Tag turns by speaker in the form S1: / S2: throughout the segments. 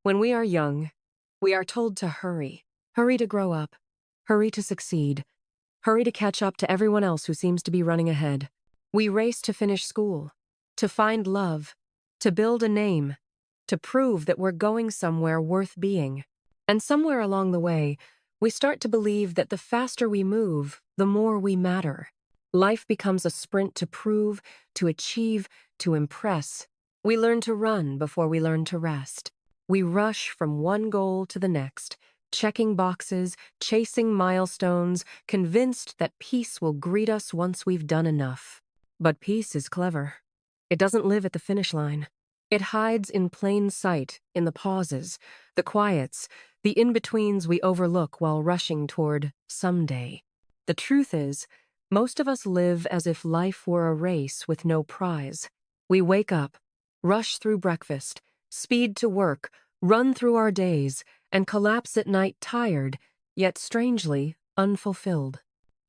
S1: When we are young, we are told to hurry. Hurry to grow up. Hurry to succeed. Hurry to catch up to everyone else who seems to be running ahead. We race to finish school, to find love, to build a name, to prove that we're going somewhere worth being. And somewhere along the way, we start to believe that the faster we move, the more we matter. Life becomes a sprint to prove, to achieve, to impress. We learn to run before we learn to rest. We rush from one goal to the next, checking boxes, chasing milestones, convinced that peace will greet us once we've done enough. But peace is clever. It doesn't live at the finish line. It hides in plain sight, in the pauses, the quiets, the in-betweens we overlook while rushing toward someday. The truth is, most of us live as if life were a race with no prize. We wake up, rush through breakfast, speed to work, run through our days, and collapse at night tired, yet strangely unfulfilled.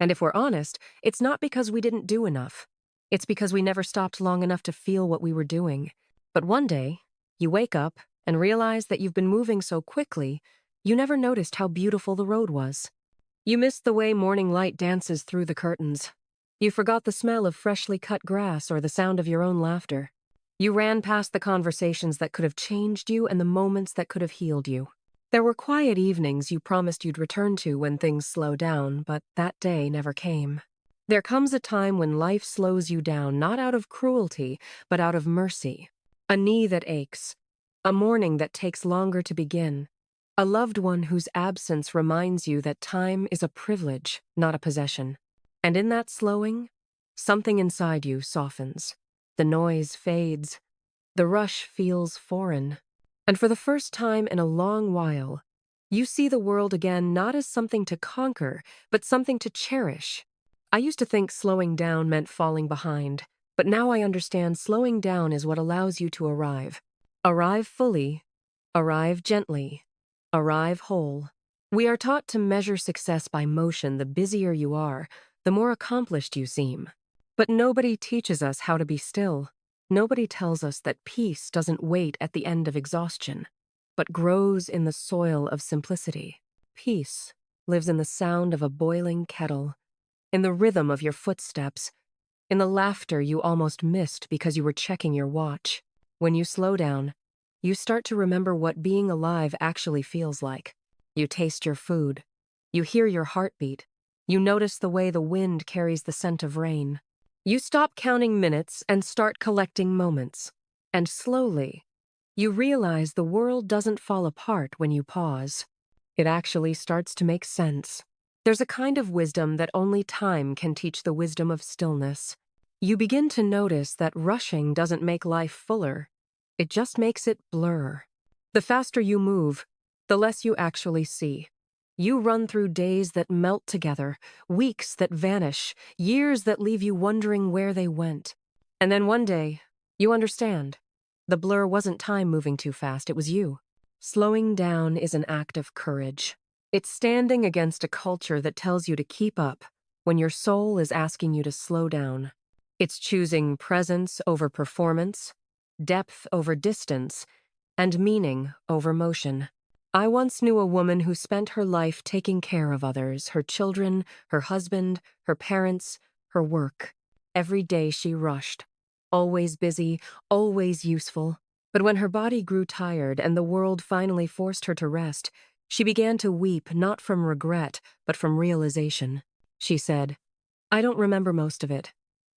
S1: And if we're honest, it's not because we didn't do enough. It's because we never stopped long enough to feel what we were doing. But one day, you wake up and realize that you've been moving so quickly, you never noticed how beautiful the road was. You missed the way morning light dances through the curtains. You forgot the smell of freshly cut grass or the sound of your own laughter. You ran past the conversations that could have changed you and the moments that could have healed you. There were quiet evenings you promised you'd return to when things slow down, but that day never came. There comes a time when life slows you down, not out of cruelty, but out of mercy. A knee that aches, a morning that takes longer to begin, a loved one whose absence reminds you that time is a privilege, not a possession. And in that slowing, something inside you softens. The noise fades. The rush feels foreign. And for the first time in a long while, you see the world again not as something to conquer, but something to cherish. I used to think slowing down meant falling behind, but now I understand slowing down is what allows you to arrive. Arrive fully, arrive gently, arrive whole. We are taught to measure success by motion. The busier you are, the more accomplished you seem. But nobody teaches us how to be still. Nobody tells us that peace doesn't wait at the end of exhaustion, but grows in the soil of simplicity. Peace lives in the sound of a boiling kettle, in the rhythm of your footsteps, in the laughter you almost missed because you were checking your watch. When you slow down, you start to remember what being alive actually feels like. You taste your food. You hear your heartbeat. You notice the way the wind carries the scent of rain. You stop counting minutes and start collecting moments. And slowly, you realize the world doesn't fall apart when you pause. It actually starts to make sense. There's a kind of wisdom that only time can teach, the wisdom of stillness. You begin to notice that rushing doesn't make life fuller. It just makes it blur. The faster you move, the less you actually see. You run through days that melt together, weeks that vanish, years that leave you wondering where they went. And then one day, you understand. The blur wasn't time moving too fast, it was you. Slowing down is an act of courage. It's standing against a culture that tells you to keep up when your soul is asking you to slow down. It's choosing presence over performance, depth over distance, and meaning over motion. I once knew a woman who spent her life taking care of others, her children, her husband, her parents, her work. Every day she rushed, always busy, always useful. But when her body grew tired and the world finally forced her to rest, she began to weep, not from regret, but from realization. She said, "I don't remember most of it.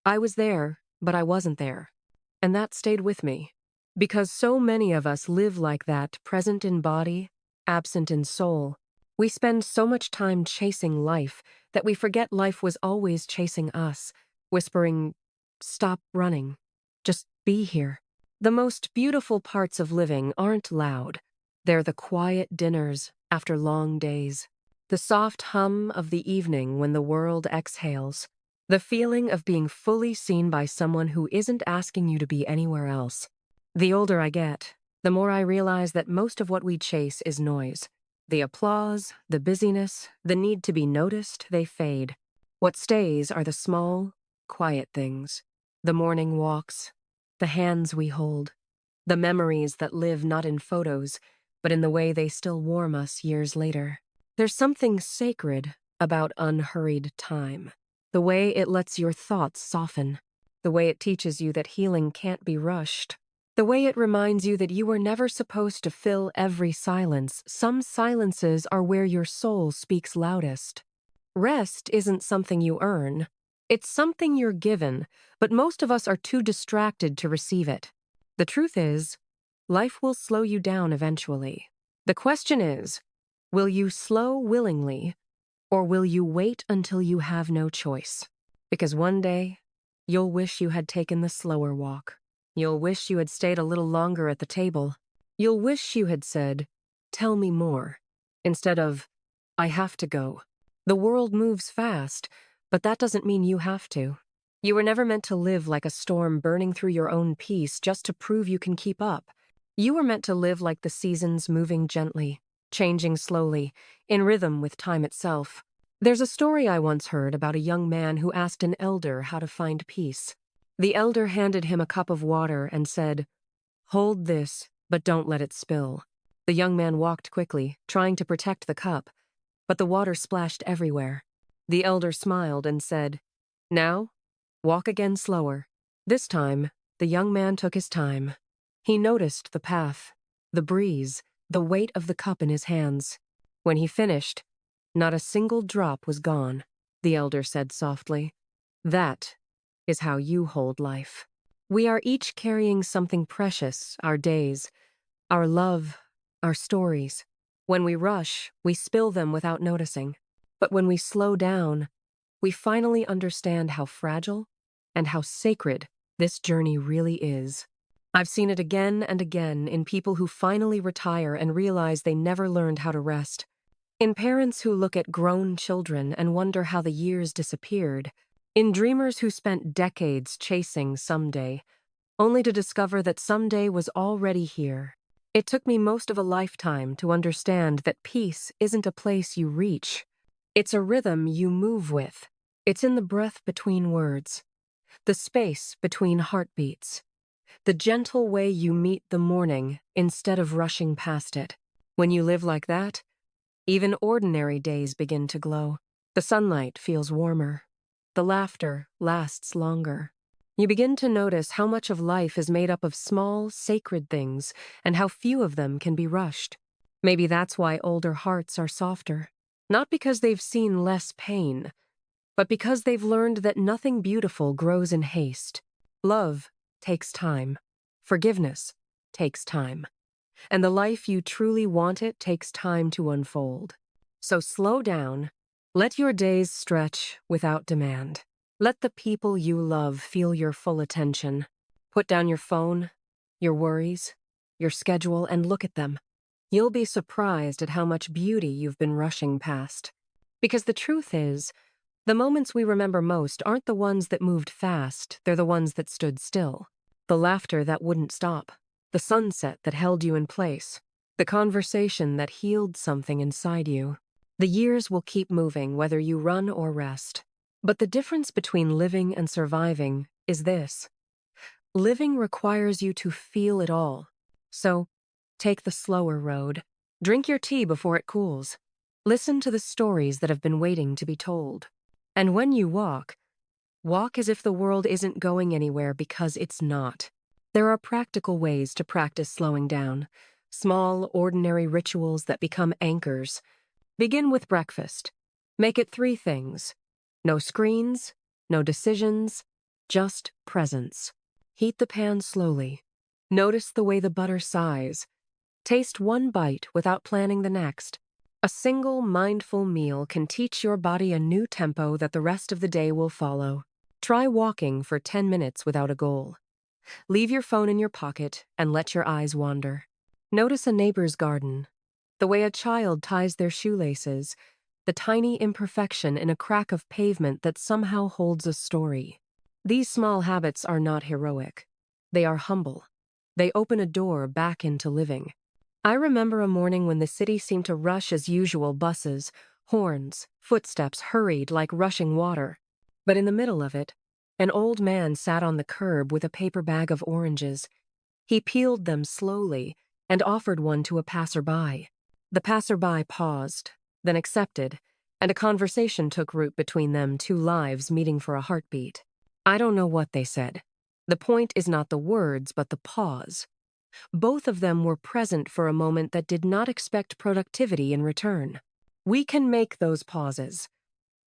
S1: I was there, but I wasn't there." And that stayed with me. Because so many of us live like that, present in body, absent in soul. We spend so much time chasing life that we forget life was always chasing us, whispering, "Stop running. Just be here." The most beautiful parts of living aren't loud. They're the quiet dinners after long days, the soft hum of the evening when the world exhales, the feeling of being fully seen by someone who isn't asking you to be anywhere else. The older I get, the more I realize that most of what we chase is noise. The applause, the busyness, the need to be noticed, they fade. What stays are the small, quiet things. The morning walks, the hands we hold, the memories that live not in photos, but in the way they still warm us years later. There's something sacred about unhurried time. The way it lets your thoughts soften. The way it teaches you that healing can't be rushed. The way it reminds you that you were never supposed to fill every silence. Some silences are where your soul speaks loudest. Rest isn't something you earn. It's something you're given, but most of us are too distracted to receive it. The truth is, life will slow you down eventually. The question is, will you slow willingly, or will you wait until you have no choice? Because one day, you'll wish you had taken the slower walk. You'll wish you had stayed a little longer at the table. You'll wish you had said, "Tell me more," instead of, "I have to go." The world moves fast, but that doesn't mean you have to. You were never meant to live like a storm burning through your own peace just to prove you can keep up. You were meant to live like the seasons moving gently, changing slowly, in rhythm with time itself. There's a story I once heard about a young man who asked an elder how to find peace. The elder handed him a cup of water and said, "Hold this, but don't let it spill." The young man walked quickly, trying to protect the cup, but the water splashed everywhere. The elder smiled and said, "Now, walk again slower." This time, the young man took his time. He noticed the path, the breeze, the weight of the cup in his hands. When he finished, not a single drop was gone. The elder said softly, "That is how you hold life." We are each carrying something precious, our days, our love, our stories. When we rush, we spill them without noticing. But when we slow down, we finally understand how fragile and how sacred this journey really is. I've seen it again and again in people who finally retire and realize they never learned how to rest. In parents who look at grown children and wonder how the years disappeared. In dreamers who spent decades chasing someday, only to discover that someday was already here. It took me most of a lifetime to understand that peace isn't a place you reach. It's a rhythm you move with. It's in the breath between words, the space between heartbeats, the gentle way you meet the morning instead of rushing past it. When you live like that, even ordinary days begin to glow. The sunlight feels warmer. The laughter lasts longer. You begin to notice how much of life is made up of small, sacred things and how few of them can be rushed. Maybe that's why older hearts are softer. Not because they've seen less pain, but because they've learned that nothing beautiful grows in haste. Love takes time. Forgiveness takes time. And the life you truly want it takes time to unfold. So slow down. Let your days stretch without demand. Let the people you love feel your full attention. Put down your phone, your worries, your schedule, and look at them. You'll be surprised at how much beauty you've been rushing past. Because the truth is, the moments we remember most aren't the ones that moved fast, they're the ones that stood still. The laughter that wouldn't stop. The sunset that held you in place. The conversation that healed something inside you. The years will keep moving whether you run or rest. But the difference between living and surviving is this. Living requires you to feel it all. So, take the slower road. Drink your tea before it cools. Listen to the stories that have been waiting to be told. And when you walk, walk as if the world isn't going anywhere because it's not. There are practical ways to practice slowing down. Small, ordinary rituals that become anchors. Begin with breakfast. Make it 3 things. No screens, no decisions, just presence. Heat the pan slowly. Notice the way the butter sighs. Taste one bite without planning the next. A single mindful meal can teach your body a new tempo that the rest of the day will follow. Try walking for 10 minutes without a goal. Leave your phone in your pocket and let your eyes wander. Notice a neighbor's garden, the way a child ties their shoelaces, the tiny imperfection in a crack of pavement that somehow holds a story. These small habits are not heroic. They are humble. They open a door back into living. I remember a morning when the city seemed to rush as usual, buses, horns, footsteps hurried like rushing water. But in the middle of it, an old man sat on the curb with a paper bag of oranges. He peeled them slowly, and offered one to a passerby. The passerby paused, then accepted, and a conversation took root between them, two lives meeting for a heartbeat. I don't know what they said. The point is not the words, but the pause. Both of them were present for a moment that did not expect productivity in return. We can make those pauses.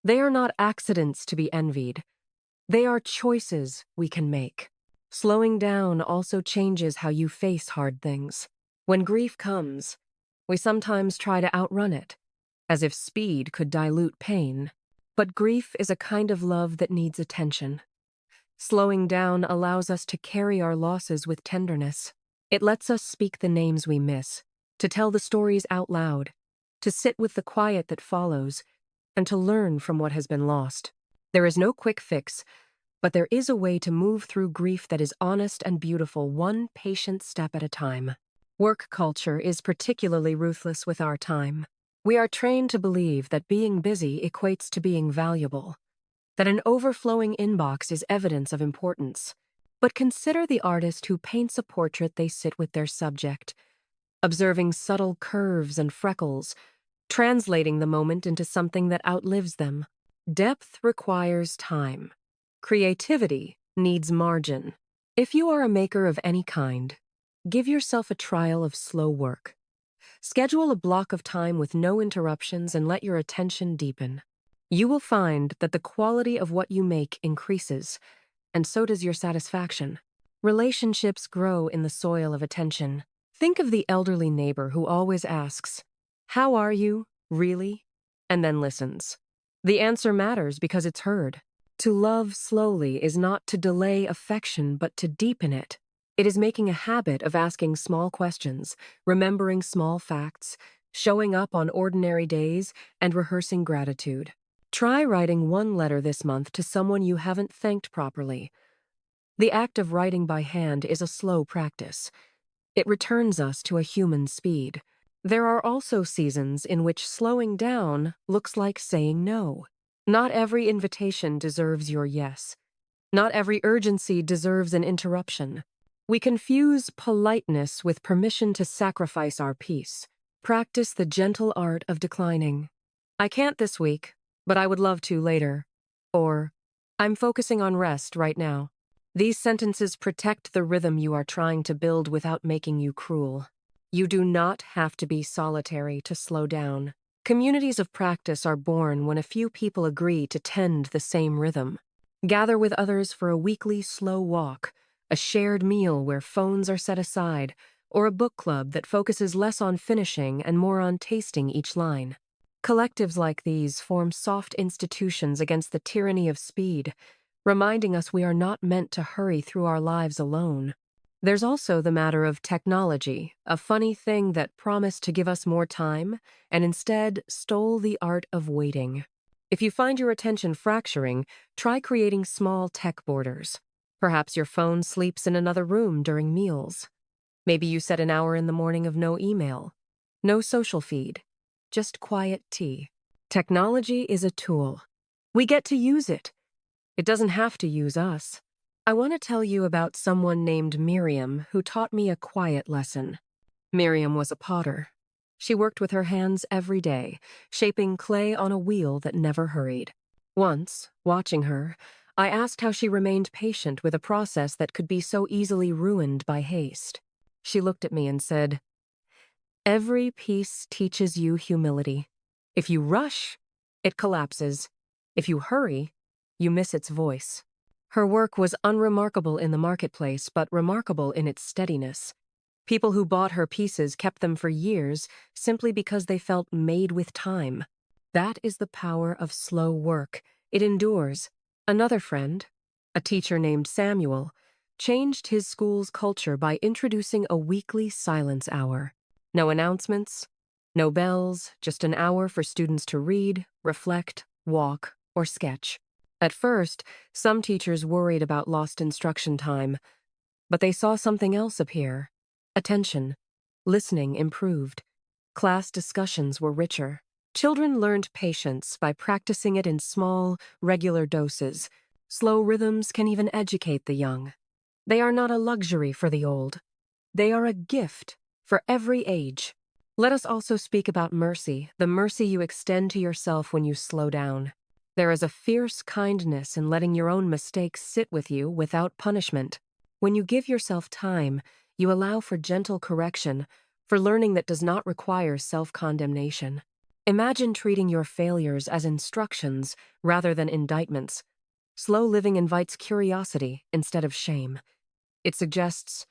S1: They are not accidents to be envied. They are choices we can make. Slowing down also changes how you face hard things. When grief comes, we sometimes try to outrun it, as if speed could dilute pain. But grief is a kind of love that needs attention. Slowing down allows us to carry our losses with tenderness. It lets us speak the names we miss, to tell the stories out loud, to sit with the quiet that follows, and to learn from what has been lost. There is no quick fix, but there is a way to move through grief that is honest and beautiful, one patient step at a time. Work culture is particularly ruthless with our time. We are trained to believe that being busy equates to being valuable, that an overflowing inbox is evidence of importance. But consider the artist who paints a portrait they sit with their subject, observing subtle curves and freckles, translating the moment into something that outlives them. Depth requires time. Creativity needs margin. If you are a maker of any kind, give yourself a trial of slow work. Schedule a block of time with no interruptions and let your attention deepen. You will find that the quality of what you make increases, and so does your satisfaction. Relationships grow in the soil of attention. Think of the elderly neighbor who always asks, "How are you, really?" and then listens. The answer matters because it's heard. To love slowly is not to delay affection, but to deepen it. It is making a habit of asking small questions, remembering small facts, showing up on ordinary days, and rehearsing gratitude. Try writing one letter this month to someone you haven't thanked properly. The act of writing by hand is a slow practice. It returns us to a human speed. There are also seasons in which slowing down looks like saying no. Not every invitation deserves your yes. Not every urgency deserves an interruption. We confuse politeness with permission to sacrifice our peace. Practice the gentle art of declining. "I can't this week, but I would love to later." Or, "I'm focusing on rest right now." These sentences protect the rhythm you are trying to build without making you cruel. You do not have to be solitary to slow down. Communities of practice are born when a few people agree to tend the same rhythm. Gather with others for a weekly slow walk, a shared meal where phones are set aside, or a book club that focuses less on finishing and more on tasting each line. Collectives like these form soft institutions against the tyranny of speed, reminding us we are not meant to hurry through our lives alone. There's also the matter of technology, a funny thing that promised to give us more time and instead stole the art of waiting. If you find your attention fracturing, try creating small tech borders. Perhaps your phone sleeps in another room during meals. Maybe you set an hour in the morning of no email, no social feed, just quiet tea. Technology is a tool. We get to use it. It doesn't have to use us. I want to tell you about someone named Miriam who taught me a quiet lesson. Miriam was a potter. She worked with her hands every day, shaping clay on a wheel that never hurried. Once, watching her, I asked how she remained patient with a process that could be so easily ruined by haste. She looked at me and said, "Every piece teaches you humility. If you rush, it collapses. If you hurry, you miss its voice." Her work was unremarkable in the marketplace, but remarkable in its steadiness. People who bought her pieces kept them for years simply because they felt made with time. That is the power of slow work. It endures. Another friend, a teacher named Samuel, changed his school's culture by introducing a weekly silence hour. No announcements, no bells, just an hour for students to read, reflect, walk, or sketch. At first, some teachers worried about lost instruction time, but they saw something else appear. Attention. Listening improved. Class discussions were richer. Children learned patience by practicing it in small, regular doses. Slow rhythms can even educate the young. They are not a luxury for the old. They are a gift for every age. Let us also speak about mercy, the mercy you extend to yourself when you slow down. There is a fierce kindness in letting your own mistakes sit with you without punishment. When you give yourself time, you allow for gentle correction, for learning that does not require self-condemnation. Imagine treating your failures as instructions rather than indictments. Slow living invites curiosity instead of shame. It suggests,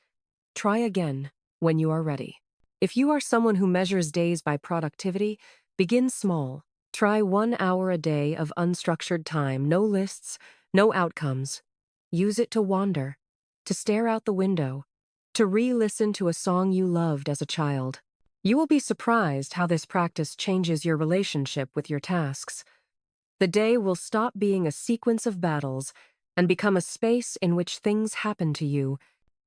S1: try again when you are ready. If you are someone who measures days by productivity, begin small. Try 1 hour a day of unstructured time, no lists, no outcomes. Use it to wander, to stare out the window, to re-listen to a song you loved as a child. You will be surprised how this practice changes your relationship with your tasks. The day will stop being a sequence of battles and become a space in which things happen to you.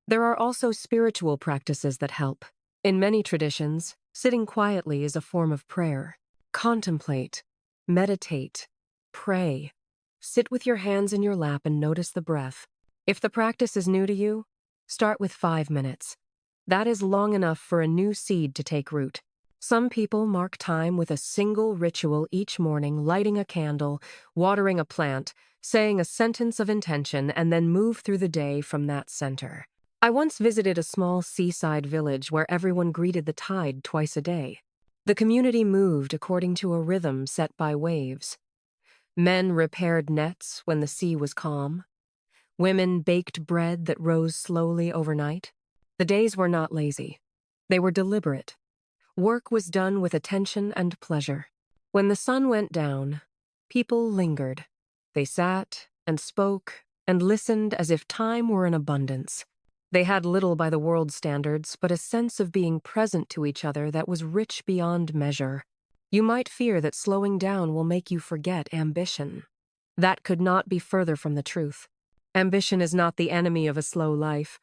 S1: There are also spiritual practices that help. In many traditions, sitting quietly is a form of prayer. Contemplate, meditate, pray. Sit with your hands in your lap and notice the breath. If the practice is new to you, start with 5 minutes. That is long enough for a new seed to take root. Some people mark time with a single ritual each morning, lighting a candle, watering a plant, saying a sentence of intention, and then move through the day from that center. I once visited a small seaside village where everyone greeted the tide twice a day. The community moved according to a rhythm set by waves. Men repaired nets when the sea was calm. Women baked bread that rose slowly overnight. The days were not lazy. They were deliberate. Work was done with attention and pleasure. When the sun went down, people lingered. They sat and spoke and listened as if time were in abundance. They had little by the world's standards, but a sense of being present to each other that was rich beyond measure. You might fear that slowing down will make you forget ambition. That could not be further from the truth. Ambition is not the enemy of a slow life.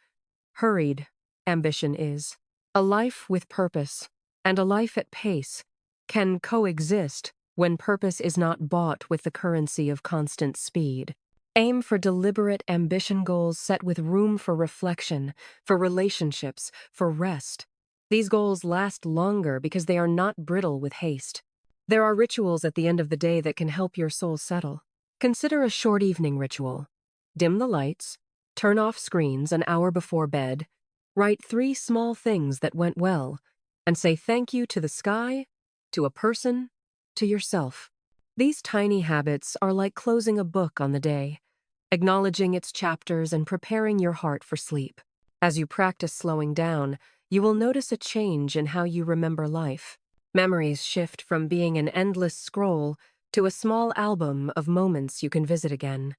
S1: Hurried ambition is. A life with purpose and a life at pace can coexist when purpose is not bought with the currency of constant speed. Aim for deliberate ambition goals set with room for reflection, for relationships, for rest. These goals last longer because they are not brittle with haste. There are rituals at the end of the day that can help your soul settle. Consider a short evening ritual. Dim the lights, turn off screens an hour before bed, write 3 small things that went well, and say thank you to the sky, to a person, to yourself. These tiny habits are like closing a book on the day, acknowledging its chapters and preparing your heart for sleep. As you practice slowing down, you will notice a change in how you remember life. Memories shift from being an endless scroll to a small album of moments you can visit again.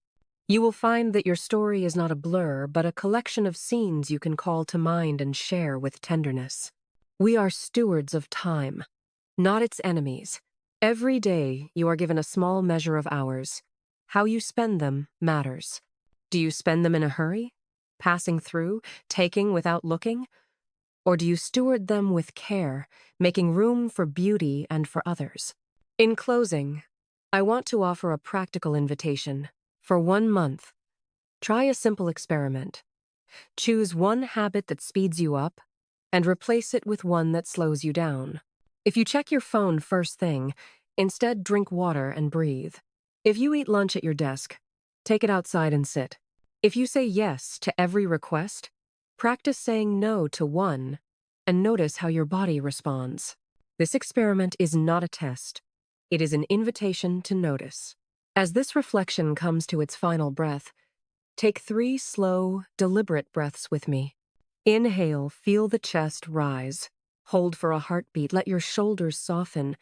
S1: You will find that your story is not a blur, but a collection of scenes you can call to mind and share with tenderness. We are stewards of time, not its enemies. Every day, you are given a small measure of hours. How you spend them matters. Do you spend them in a hurry, passing through, taking without looking? Or do you steward them with care, making room for beauty and for others? In closing, I want to offer a practical invitation. For 1 month, try a simple experiment. Choose one habit that speeds you up and replace it with one that slows you down. If you check your phone first thing, instead drink water and breathe. If you eat lunch at your desk, take it outside and sit. If you say yes to every request, practice saying no to one and notice how your body responds. This experiment is not a test. It is an invitation to notice. As this reflection comes to its final breath, take 3 slow, deliberate breaths with me. Inhale, feel the chest rise. Hold for a heartbeat, let your shoulders soften.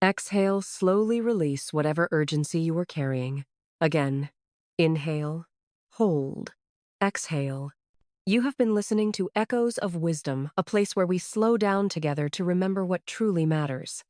S1: Exhale, slowly release whatever urgency you are carrying. Again, inhale, hold, exhale. You have been listening to Echoes of Wisdom, a place where we slow down together to remember what truly matters.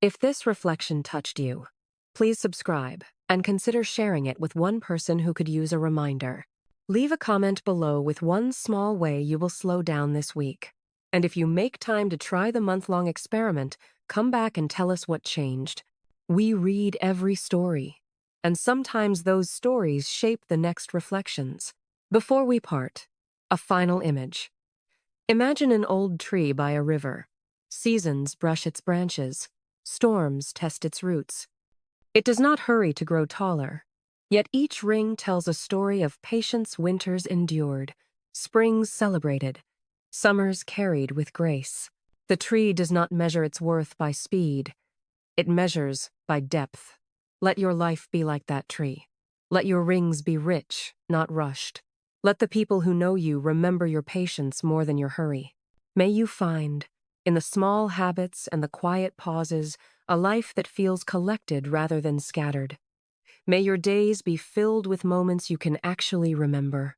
S1: If this reflection touched you, please subscribe and consider sharing it with one person who could use a reminder. Leave a comment below with one small way you will slow down this week. And if you make time to try the month-long experiment, come back and tell us what changed. We read every story, and sometimes those stories shape the next reflections. Before we part, a final image. Imagine an old tree by a river. Seasons brush its branches. Storms test its roots. It does not hurry to grow taller. Yet each ring tells a story of patience winters endured, springs celebrated, summers carried with grace. The tree does not measure its worth by speed. It measures by depth. Let your life be like that tree. Let your rings be rich, not rushed. Let the people who know you remember your patience more than your hurry. May you find, in the small habits and the quiet pauses, a life that feels collected rather than scattered. May your days be filled with moments you can actually remember.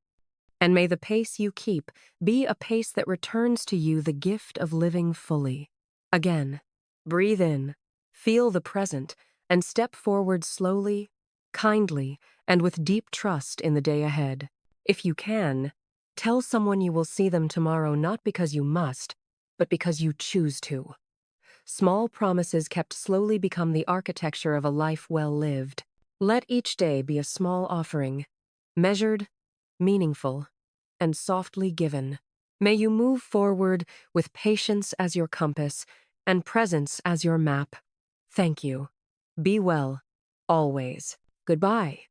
S1: And may the pace you keep be a pace that returns to you the gift of living fully. Again, breathe in, feel the present, and step forward slowly, kindly, and with deep trust in the day ahead. If you can, tell someone you will see them tomorrow not because you must, but because you choose to. Small promises kept slowly become the architecture of a life well lived. Let each day be a small offering, measured, meaningful, and softly given. May you move forward with patience as your compass and presence as your map. Thank you. Be well, always. Goodbye.